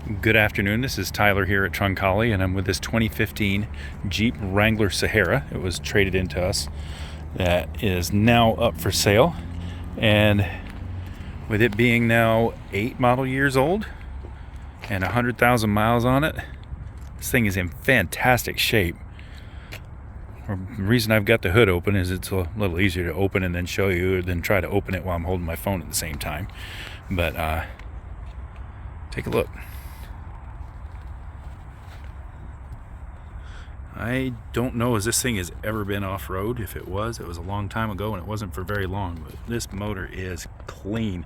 Good afternoon, this is Tyler here at Troncalli, and I'm with this 2015 Jeep Wrangler Sahara. It was traded into us. That is now up for sale, and with it being now 8 model years old and 100,000 miles on it, this thing is in fantastic shape. The reason I've got the hood open is it's a little easier to open and then show you than try to open it while I'm holding my phone at the same time. But take a look. I don't know as this thing has ever been off-road. If it was a long time ago, and it wasn't for very long. But this motor is clean.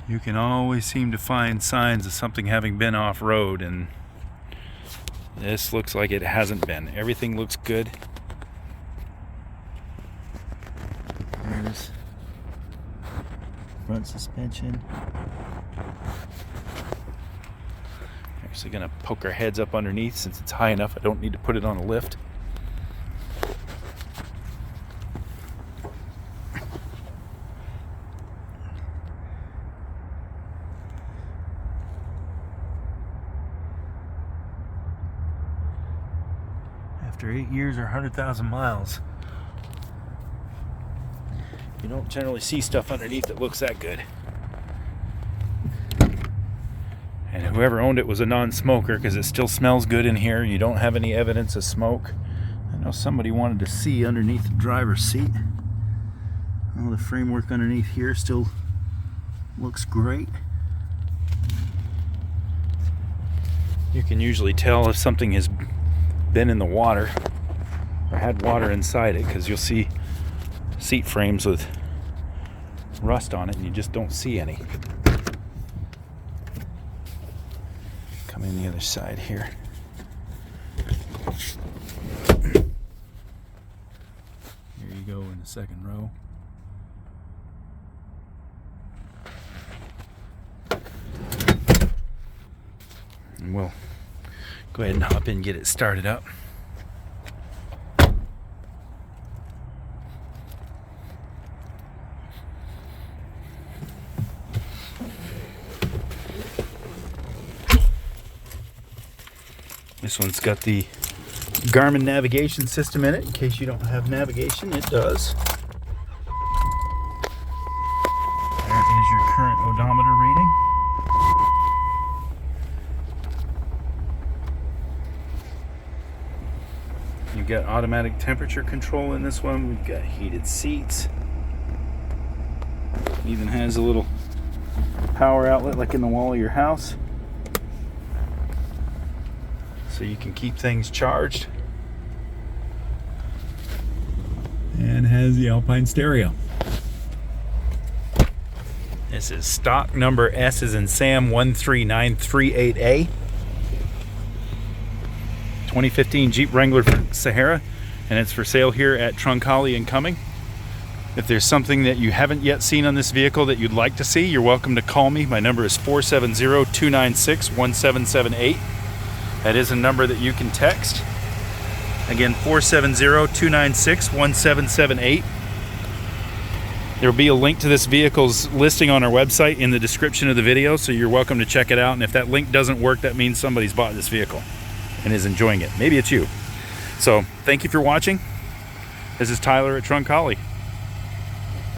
You can always seem to find signs of something having been off-road, and this looks like it hasn't been. Everything looks good. There's front suspension. Actually gonna poke our heads up underneath since it's high enough. I don't need to put it on a lift. After 8 years or 100,000 miles, you don't generally see stuff underneath that looks that good. And whoever owned it was a non-smoker, because it still smells good in here. You don't have any evidence of smoke. I know somebody wanted to see underneath the driver's seat. Well, the framework underneath here still looks great. You can usually tell if something has been in the water or had water inside it, because you'll see seat frames with rust on it and you just don't see any. Come in the other side here. Here you go in the second row. And we'll go ahead and hop in and get it started up. This one's got the Garmin navigation system in it. In case you don't have navigation, it does. There is your current odometer reading. You've got automatic temperature control in this one. We've got heated seats. It even has a little power outlet like in the wall of your house, so you can keep things charged. And has the Alpine stereo. This is stock number S as in Sam 13938A. 2015 Jeep Wrangler Sahara, and it's for sale here at Troncalli and Cumming. If there's something that you haven't yet seen on this vehicle that you'd like to see, you're welcome to call me. My number is 470-296-1778. That is a number that you can text. Again, 470-296-1778. There will be a link to this vehicle's listing on our website in the description of the video, so you're welcome to check it out. And if that link doesn't work, that means somebody's bought this vehicle and is enjoying it. Maybe it's you. So thank you for watching. This is Tyler at Troncalli.